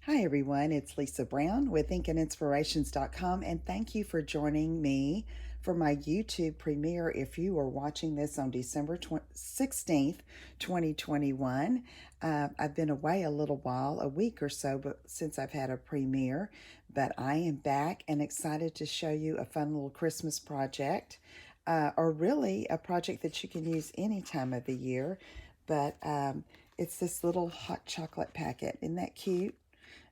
Hi, everyone. It's Lisa Brown with InkandInspirations.com, and thank you for joining me for my YouTube premiere. If you are watching this on December 16th, 2021, I've been away a little while, a week or so, but since I've had a premiere, but I am back and excited to show you a fun little Christmas project, or really a project that you can use any time of the year. But it's this little hot chocolate packet. Isn't that cute?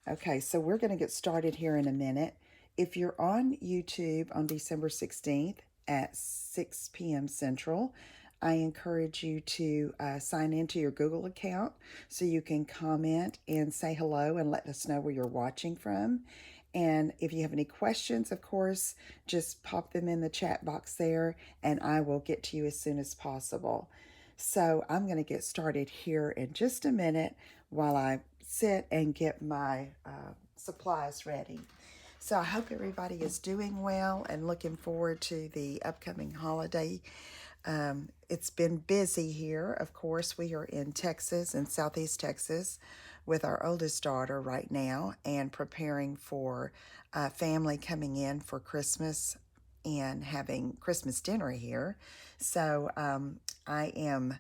Okay, so we're going to get started here in a minute. If you're on YouTube on December 16th at 6 p.m. Central, I encourage you to sign into your Google account so you can comment and say hello and let us know where you're watching from. And if you have any questions, of course, just pop them in the chat box there and I will get to you as soon as possible. So I'm going to get started here in just a minute while I sit and get my supplies ready. So I hope everybody is doing well and looking forward to the upcoming holiday. It's been busy here. Of course, we are in Texas, in Southeast Texas, with our oldest daughter right now and preparing for family coming in for Christmas and having Christmas dinner here. So I am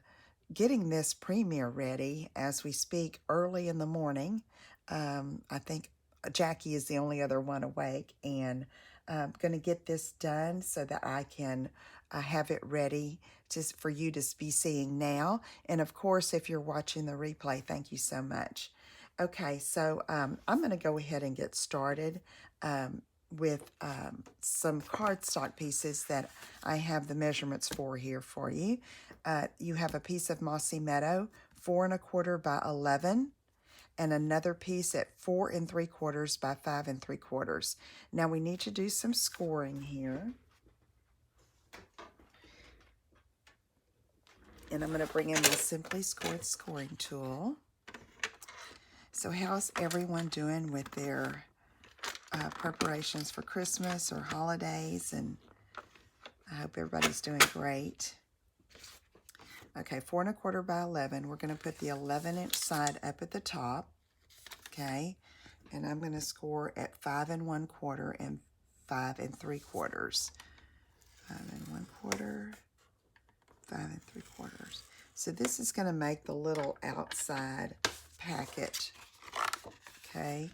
getting this premiere ready as we speak early in the morning. I think Jackie is the only other one awake, and I'm going to get this done so that I can have it ready for you to be seeing now. And of course, if you're watching the replay, thank you so much. Okay, so I'm going to go ahead and get started with some cardstock pieces that I have the measurements for here for you. You have a piece of Mossy Meadow, 4 1/4 by 11, and another piece at 4 3/4 by 5 3/4. Now we need to do some scoring here. And I'm going to bring in the Simply Scored scoring tool. So how's everyone doing with their preparations for Christmas or holidays? And I hope everybody's doing great. Okay, 4 1/4 by 11. We're going to put the 11-inch side up at the top. Okay, and I'm going to score at 5 1/4 and 5 3/4. 5 1/4, 5 3/4. So this is going to make the little outside packet. Okay.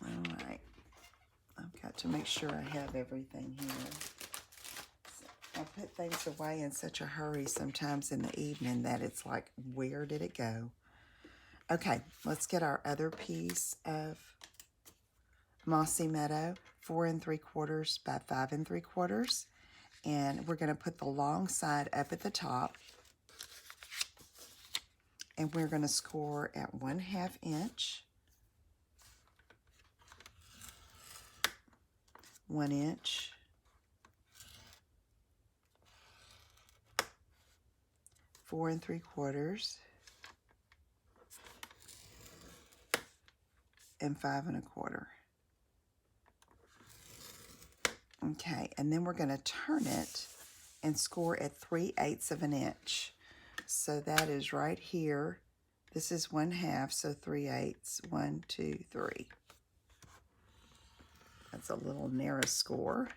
All right. I've got to make sure I have everything here. I put things away in such a hurry sometimes in the evening that it's like, where did it go? Okay, let's get our other piece of Mossy Meadow, 4 3/4 by 5 3/4. And we're going to put the long side up at the top. And we're going to score at 1/2 inch, 1 inch, 4 3/4, and 5 1/4. Okay, and then we're going to turn it and score at 3/8 of an inch. So that is right here. This is 1/2, so 3/8. 1, 2, 3. That's a little narrow score.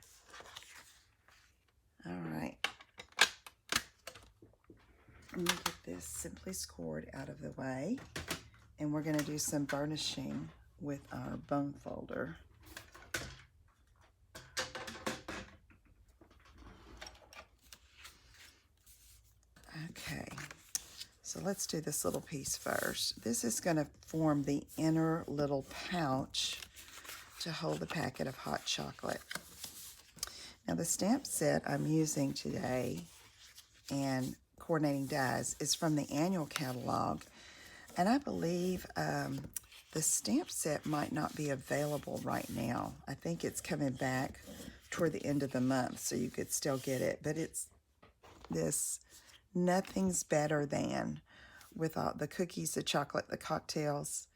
All right. Let me get this Simply Scored out of the way. And we're going to do some burnishing with our bone folder. Okay, so let's do this little piece first. This is going to form the inner little pouch to hold the packet of hot chocolate. Now the stamp set I'm using today and coordinating dies is from the annual catalog, and I believe the stamp set might not be available right now. I think it's coming back toward the end of the month, so you could still get it, but it's this Nothing's Better Than, with all the cookies, the chocolate, the cocktails,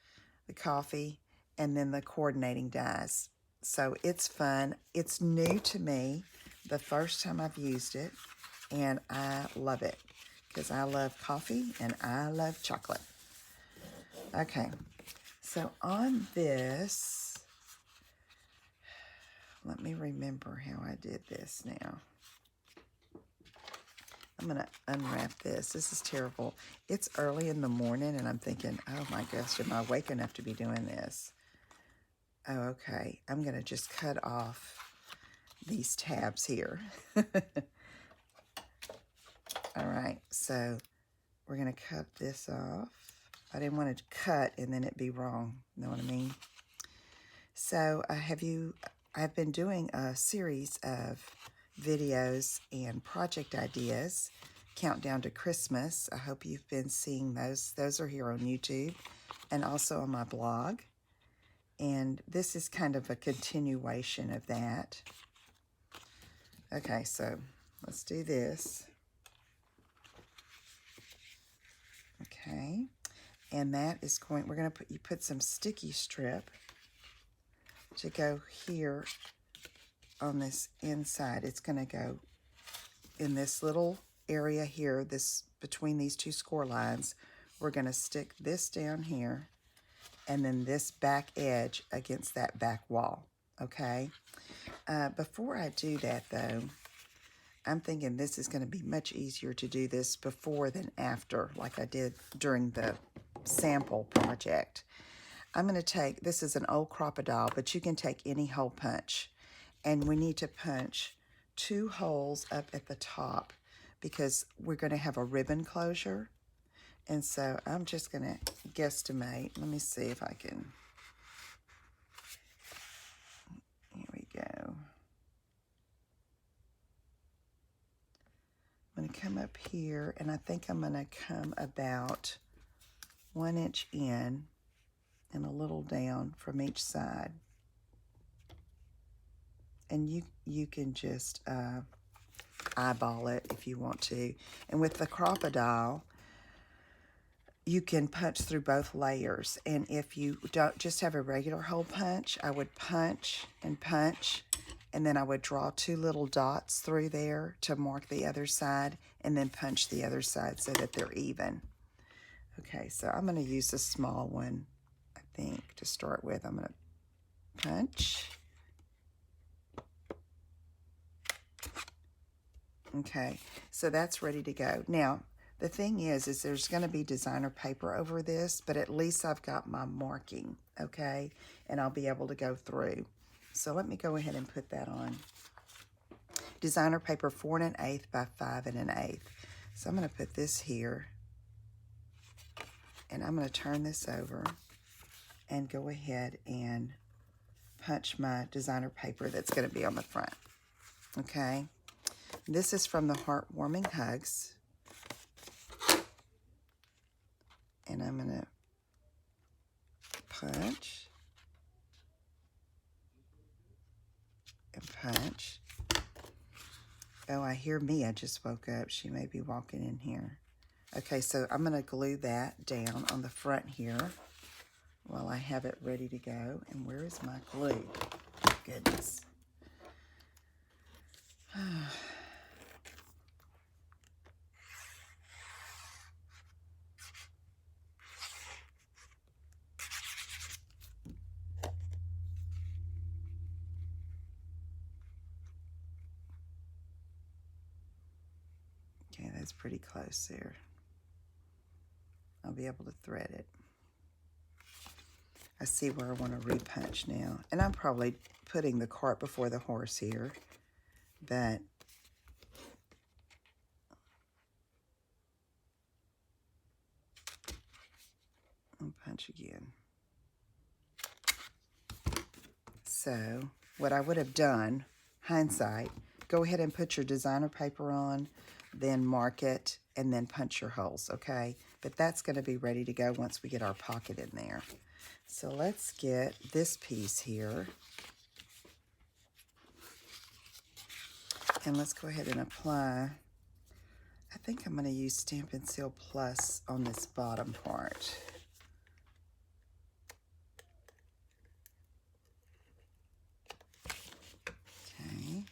the coffee, and then the coordinating dies. So it's fun. It's new to me, the first time I've used it, and I love it because I love coffee and I love chocolate. Okay, so on this, let me remember how I did this now. I'm going to unwrap this. This is terrible. It's early in the morning, and I'm thinking, oh my gosh, am I awake enough to be doing this? Oh, okay. I'm going to just cut off these tabs here. All right, so we're going to cut this off. I didn't want to cut and then it be wrong. You know what I mean? So I've been doing a series of videos and project ideas, countdown to Christmas. I hope you've been seeing those. Those are here on YouTube and also on my blog. And this is kind of a continuation of that. Okay, so let's do this. Okay, and that is going, we're going to put some sticky strip to go here on this inside. It's going to go in this little area here, this between these two score lines. We're going to stick this down here and then this back edge against that back wall, okay? Before I do that though, I'm thinking this is going to be much easier to do this before than after, like I did during the sample project. I'm going to take, this is an old crocodile, but you can take any hole punch. And we need to punch 2 holes up at the top because we're going to have a ribbon closure. And so I'm just going to guesstimate. Let me see if I can. Here we go. I'm going to come up here, and I think I'm going to come about 1 inch in and a little down from each side. And you can just eyeball it if you want to. And with the crocodile, you can punch through both layers. And if you don't just have a regular hole punch, I would punch, and then I would draw 2 little dots through there to mark the other side, and then punch the other side so that they're even. Okay, so I'm going to use a small one, I think, to start with. I'm going to punch. Okay, so that's ready to go. Now, the thing is there's going to be designer paper over this, but at least I've got my marking, okay? And I'll be able to go through. So let me go ahead and put that on. Designer paper 4 1/8 by 5 1/8. So I'm going to put this here, and I'm going to turn this over and go ahead and punch my designer paper that's going to be on the front, okay? This is from the Heartwarming Hugs. And I'm going to punch and punch. Oh, I hear Mia just woke up. She may be walking in here. Okay, so I'm going to glue that down on the front here while I have it ready to go. And where is my glue? Goodness. Okay, that's pretty close there. I'll be able to thread it. I see where I want to repunch now. And I'm probably putting the cart before the horse here, but I'll punch again. So what I would have done, hindsight, go ahead and put your designer paper on, then mark it, and then punch your holes, okay? But that's going to be ready to go once we get our pocket in there. So let's get this piece here. And let's go ahead and apply. I think I'm going to use Stampin' Seal Plus on this bottom part. Okay.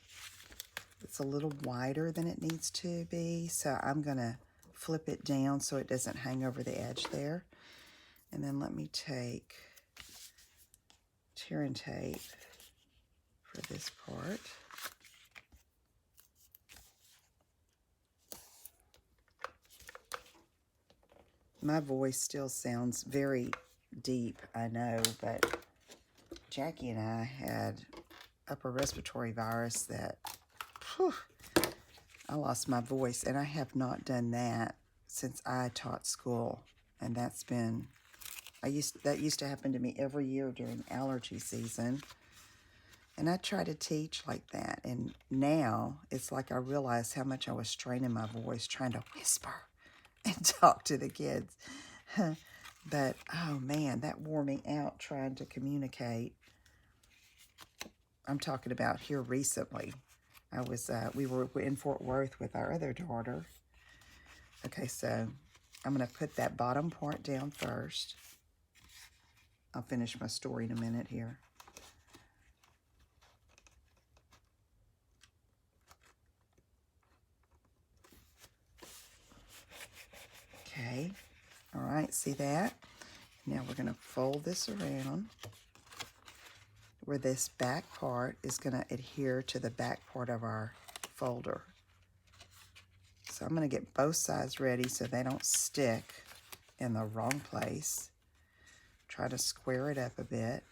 It's a little wider than it needs to be, so I'm going to flip it down so it doesn't hang over the edge there. And then let me take tear and tape for this part. My voice still sounds very deep, I know, but Jackie and I had upper respiratory virus that, whew, I lost my voice, and I have not done that since I taught school, and that's been, that used to happen to me every year during allergy season, and I try to teach like that, and now it's like I realize how much I was straining my voice trying to whisper and talk to the kids. But, oh man, that wore me out trying to communicate. I'm talking about here recently. We were in Fort Worth with our other daughter. Okay, so I'm going to put that bottom part down first. I'll finish my story in a minute here. Okay, all right, see that? Now we're going to fold this around where this back part is going to adhere to the back part of our folder. So I'm going to get both sides ready so they don't stick in the wrong place. Try to square it up a bit.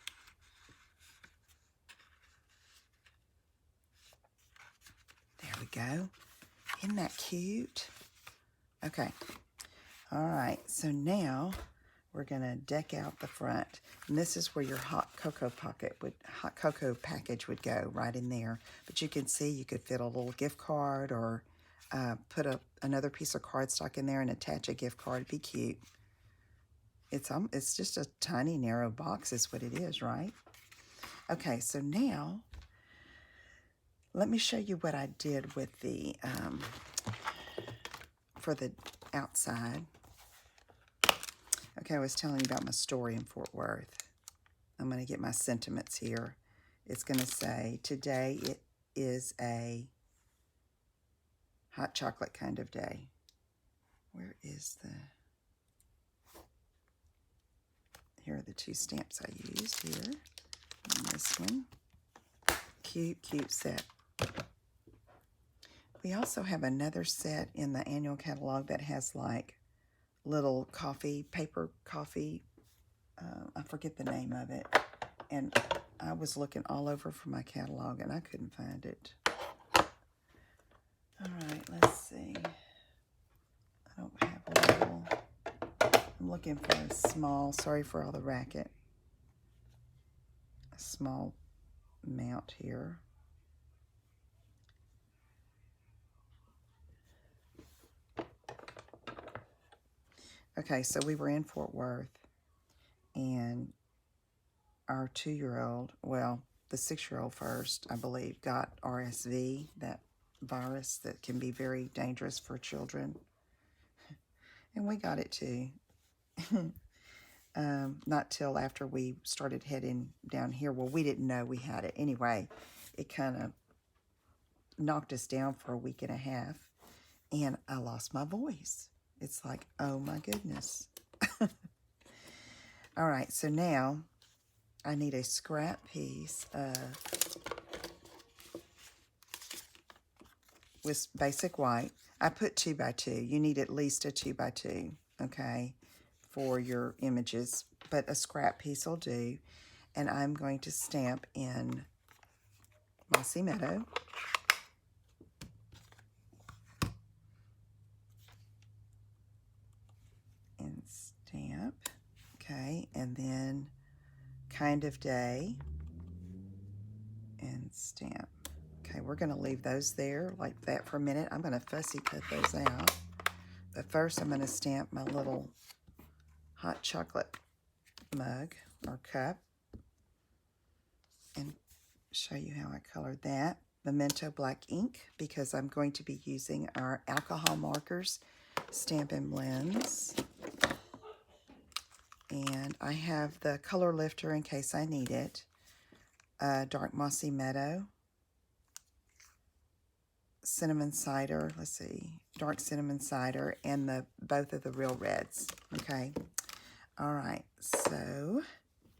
There we go. Isn't that cute? Okay. All right, so now we're gonna deck out the front. And this is where your hot cocoa package would go, right in there. But you can see you could fit a little gift card or put another piece of cardstock in there and attach a gift card. It'd be cute. It's just a tiny narrow box is what it is, right? Okay, so now let me show you what I did with the for the outside. Okay, I was telling you about my story in Fort Worth. I'm going to get my sentiments here. It's going to say, today it is a hot chocolate kind of day. Where is the... Here are the two stamps I used here. And this one. Cute, cute set. We also have another set in the annual catalog that has like little paper coffee, I forget the name of it, and I was looking all over for my catalog and I couldn't find it. All right, let's see. I don't have a little, I'm looking for a small, sorry for all the racket, a small mount here. Okay, so we were in Fort Worth, and our 2-year-old, well, the 6-year-old first, I believe, got RSV, that virus that can be very dangerous for children. And we got it too. Not till after we started heading down here. Well, we didn't know we had it. Anyway, it kind of knocked us down for a week and a half, and I lost my voice. It's like, oh my goodness. All right, so now I need a scrap piece with basic white. I put 2x2. You need at least a 2x2, okay, for your images, but a scrap piece will do. And I'm going to stamp in Mossy Meadow. And stamp, okay, and then Kind of Day, and stamp. Okay, we're going to leave those there like that for a minute. I'm going to fussy cut those out. But first I'm going to stamp my little hot chocolate mug or cup and show you how I colored that. Memento black ink, because I'm going to be using our alcohol markers, Stampin' Blends. And I have the color lifter in case I need it. Dark Mossy Meadow, Cinnamon Cider, let's see, Dark Cinnamon Cider, and both of the Real Reds, okay? All right, so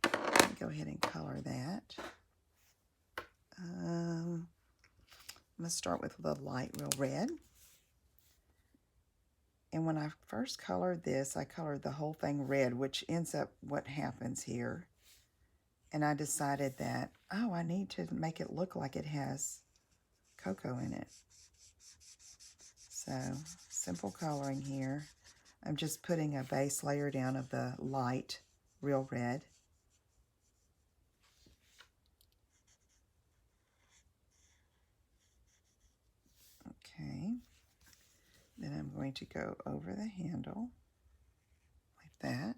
let me go ahead and color that. I'm going to start with the light real red. And when I first colored this, I colored the whole thing red, which ends up what happens here. And I decided that, oh, I need to make it look like it has cocoa in it. So, simple coloring here. I'm just putting a base layer down of the light real red. Okay. Then I'm going to go over the handle like that.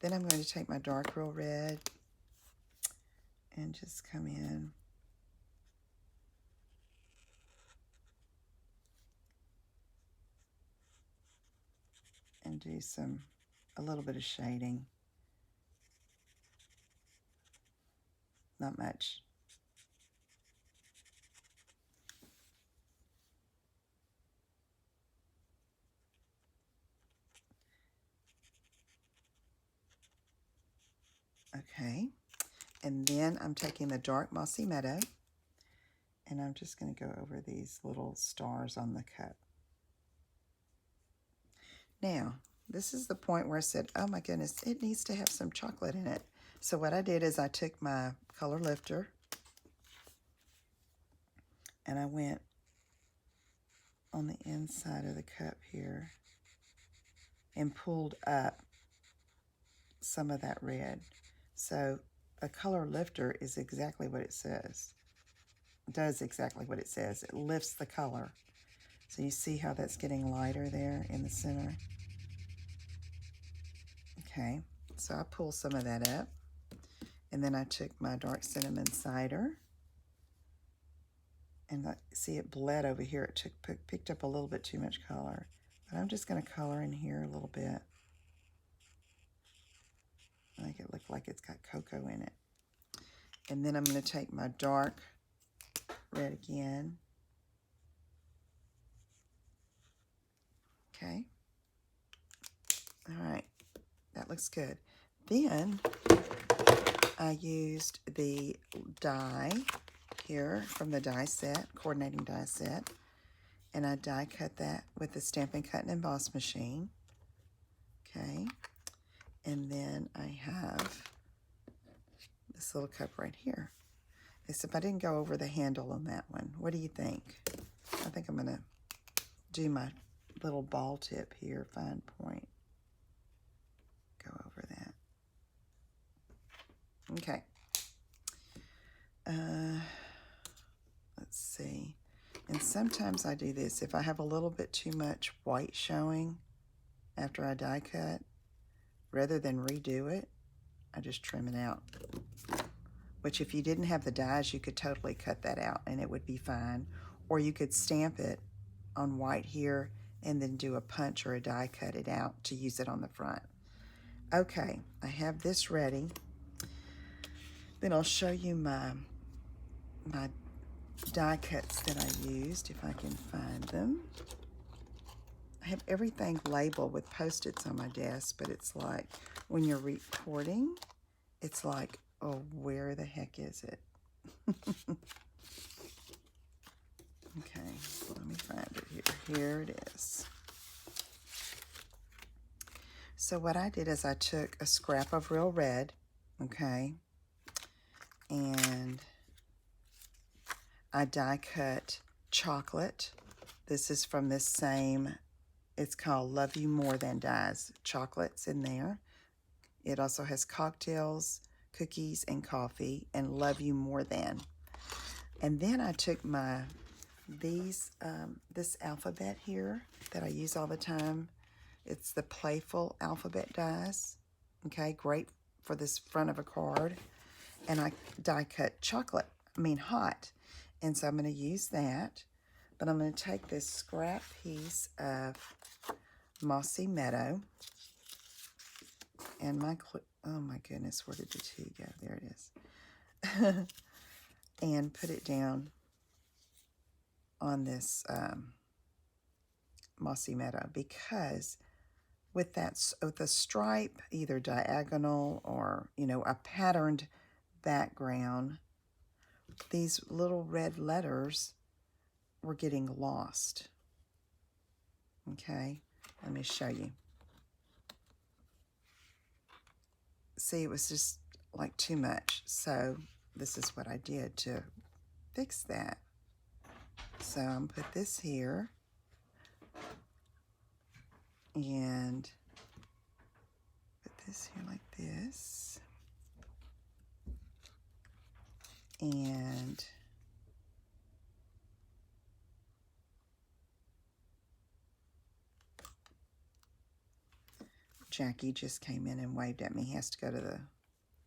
Then I'm going to take my dark real red and just come in and do a little bit of shading. Not much. Okay, and then I'm taking the dark Mossy Meadow, and I'm just going to go over these little stars on the cup. Now, this is the point where I said, oh my goodness, it needs to have some chocolate in it. So what I did is I took my color lifter, and I went on the inside of the cup here and pulled up some of that red. So a color lifter is exactly what it says. It does exactly what it says. It lifts the color. So you see how that's getting lighter there in the center? Okay, so I pulled some of that up. And then I took my dark cinnamon cider. And see, it bled over here. It picked up a little bit too much color. But I'm just going to color in here a little bit. Make it look like it's got cocoa in it. And then I'm going to take my dark red again. Okay. All right. That looks good. Then I used the die here from the die set, coordinating die set. And I die cut that with the Stampin' Cut and Emboss machine. Okay. And then I have this little cup right here. Except I didn't go over the handle on that one. What do you think? I think I'm going to do my little ball tip here, fine point. Go over that. Okay. Let's see. And sometimes I do this. If I have a little bit too much white showing after I die cut, rather than redo it, I just trim it out. Which if you didn't have the dies, you could totally cut that out and it would be fine. Or you could stamp it on white here and then do a punch or a die cut it out to use it on the front. Okay, I have this ready. Then I'll show you my die cuts that I used, if I can find them. I have everything labeled with Post-its on my desk, but it's like when you're recording, it's like, oh, where the heck is it? Okay, let me find it here. Here it is. So what I did is I took a scrap of real red, okay, and I die cut chocolate. This is from this same, it's called Love You More Than Dies. Chocolate's in there. It also has cocktails, cookies, and coffee, and Love You More Than. And then I took this alphabet here that I use all the time. It's the Playful Alphabet dies. Okay, great for this front of a card. And I die cut hot. And so I'm going to use that. But I'm going to take this scrap piece of Mossy Meadow. And oh my goodness, where did the T go? There it is. And put it down on this Mossy Meadow, because with with a stripe, either diagonal or, you know, a patterned background, these little red letters were getting lost. Okay, let me show you. See, it was just like too much. So this is what I did to fix that. So I'm gonna put this here and put this here like this. And Jackie just came in and waved at me. He has to go to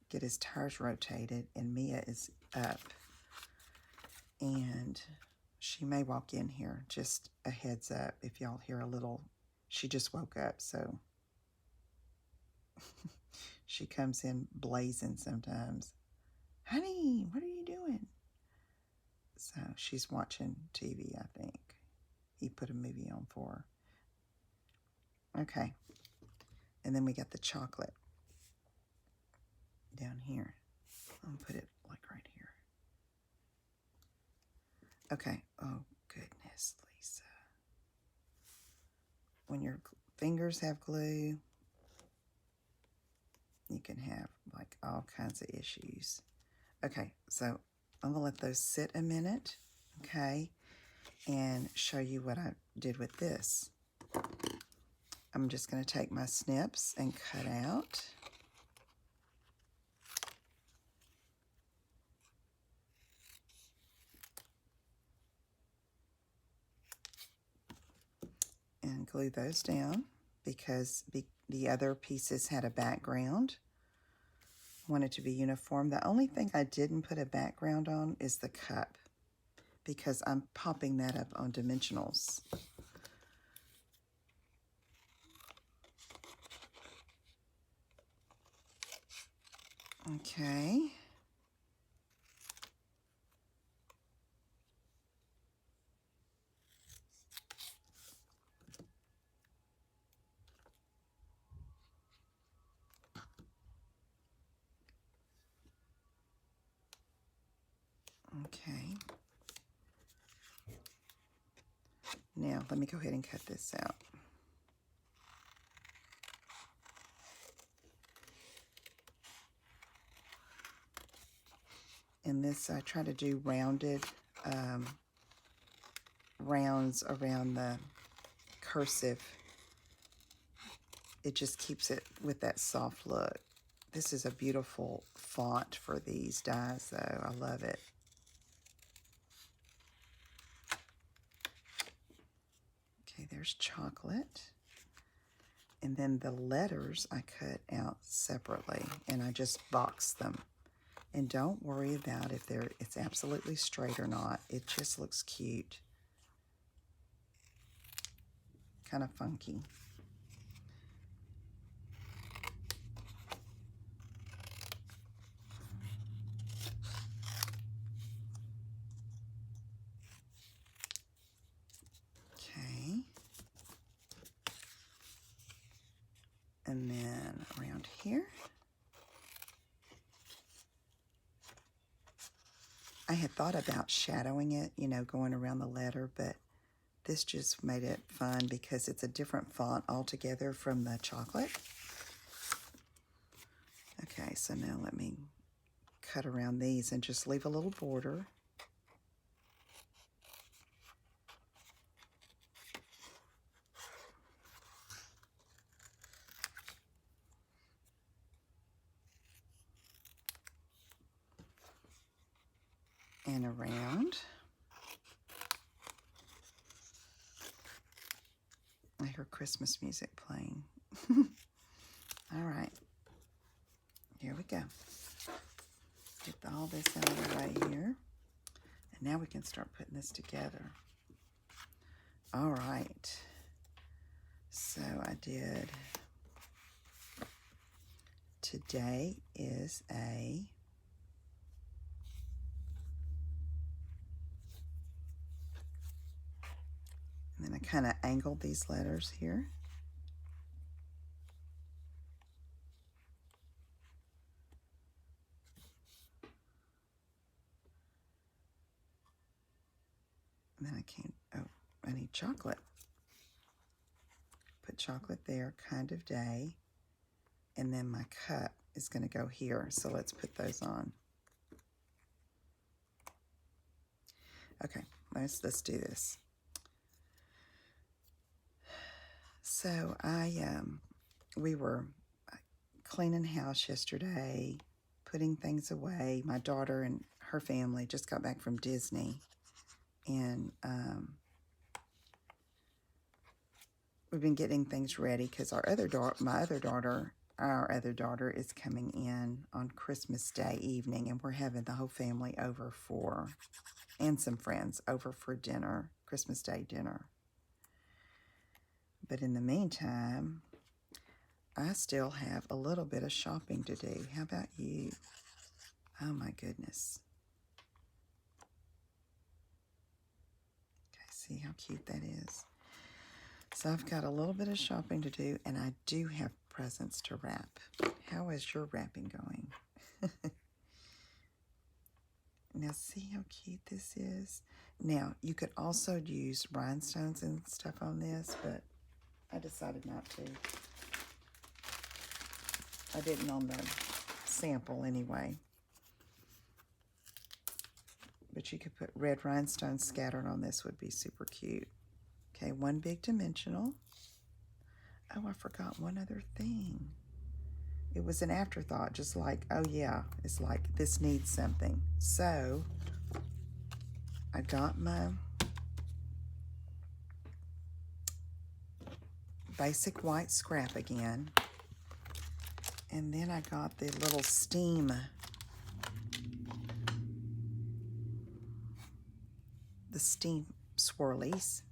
get his tires rotated, and Mia is up. And she may walk in here, just a heads up if y'all hear a little. She just woke up, so she comes in blazing sometimes. Honey, what are you doing? So she's watching TV, I think. He put a movie on for her. Okay. And then we got the chocolate down here. I'll put it like right here. Okay. Oh, goodness, Lisa. When your fingers have glue, you can have like all kinds of issues. Okay, so I'm gonna let those sit a minute, okay, and show you what I did with this. I'm just gonna take my snips and cut out. And glue those down because the other pieces had a background. Want it to be uniform. The only thing I didn't put a background on is the cup because I'm popping that up on dimensionals. Okay. Okay. Now, let me go ahead and cut this out. And this, I try to do rounded rounds around the cursive. It just keeps it with that soft look. This is a beautiful font for these dies, though. I love it. Okay, there's chocolate. And then the letters I cut out separately, and I just boxed them. And don't worry about if it's absolutely straight or not. It just looks cute. Kind of funky. Okay. And then around here, I had thought about shadowing it, you know, going around the letter, but this just made it fun because it's a different font altogether from the chocolate. Okay, so now let me cut around these and just leave a little border. And around. I hear Christmas music playing. All right, here we go. Get all this out of the way here. And now we can start putting this together. All right. So I did, today is a and then I kind of angled these letters here. And then I need chocolate. Put chocolate there, kind of day. And then my cup is going to go here. So let's put those on. Okay, let's do this. So we were cleaning house yesterday, putting things away. My daughter and her family just got back from Disney, and we've been getting things ready because our other daughter is coming in on Christmas Day evening, and we're having the whole family over and some friends over for dinner, Christmas Day dinner. But in the meantime, I still have a little bit of shopping to do. How about you? Oh my goodness. Okay, see how cute that is. So I've got a little bit of shopping to do, and I do have presents to wrap. How is your wrapping going? Now see how cute this is? Now, you could also use rhinestones and stuff on this, but I decided not to. I didn't on the sample anyway. But you could put red rhinestones scattered on this, would be super cute. Okay, one big dimensional. Oh, I forgot one other thing. It was an afterthought, just like, oh yeah, it's like this needs something. So I got my basic white scrap again. And then I got the little steam, swirlies.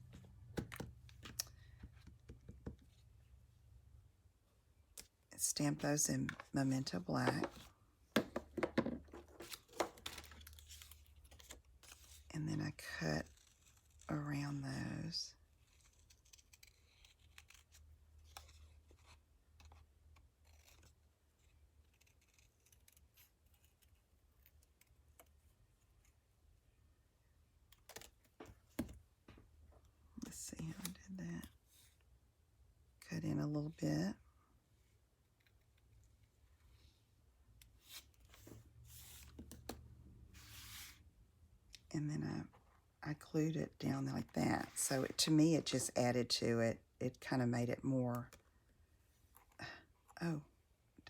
Stamp those in Memento Black. And then I cut around those. Let's see how I did that. Cut in a little bit. And then I glued it down like that. So to me, it just added to it. It kind of made it more. Oh,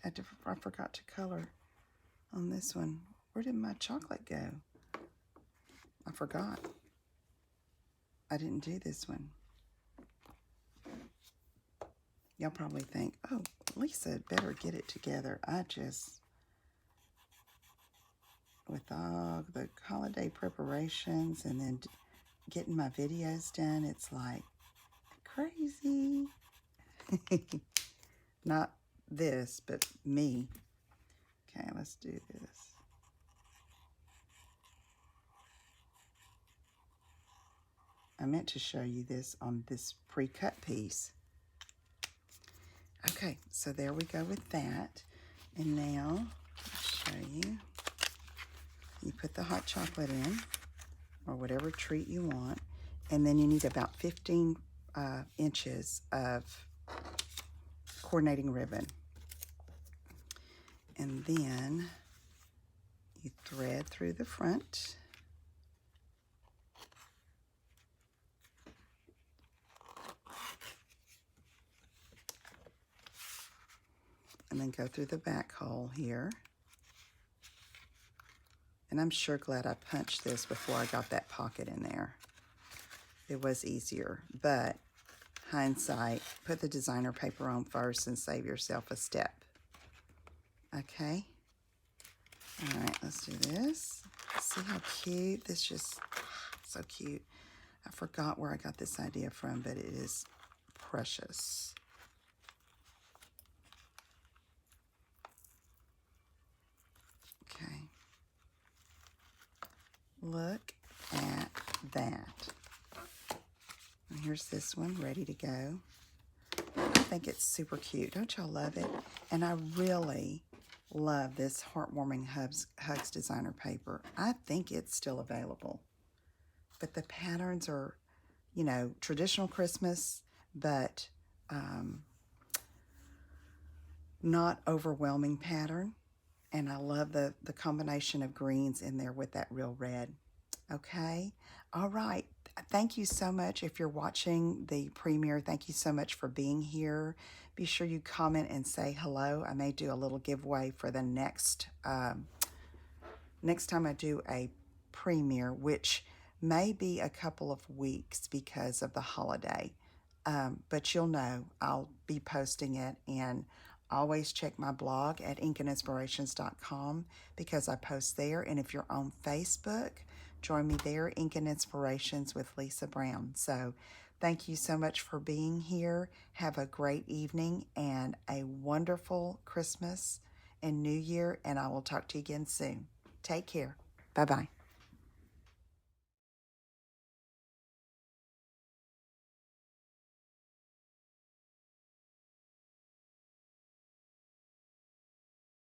I forgot to color on this one. Where did my chocolate go? I forgot. I didn't do this one. Y'all probably think, oh, Lisa better get it together. With all the holiday preparations and then getting my videos done, it's like crazy. Not this, but me. Okay, let's do this. I meant to show you this on this pre-cut piece. Okay, so there we go with that. And now, I'll show you. You put the hot chocolate in, or whatever treat you want, and then you need about 15 inches of coordinating ribbon. And then you thread through the front. And then go through the back hole here. And I'm sure glad I punched this before I got that pocket in there. It was easier, but hindsight, put the designer paper on first and save yourself a step. Okay. All right, let's do this. See how cute? This just so cute. I forgot where I got this idea from, but it is precious. Okay. Look at that. And here's this one ready to go. I think it's super cute. Don't y'all love it? And I really love this Heartwarming Hugs designer paper. I think it's still available. but the patterns are, you know, traditional Christmas, but not overwhelming pattern. And I love the combination of greens in there with that real red. Okay. All right. Thank you so much. If you're watching the premiere, thank you so much for being here. Be sure you comment and say hello. I may do a little giveaway for the next time I do a premiere, which may be a couple of weeks because of the holiday. But you'll know I'll be posting it, and always check my blog at inkandinspirations.com because I post there. And if you're on Facebook, join me there, Ink and Inspirations with Lisa Brown. So thank you so much for being here. Have a great evening and a wonderful Christmas and New Year, and I will talk to you again soon. Take care. Bye-bye.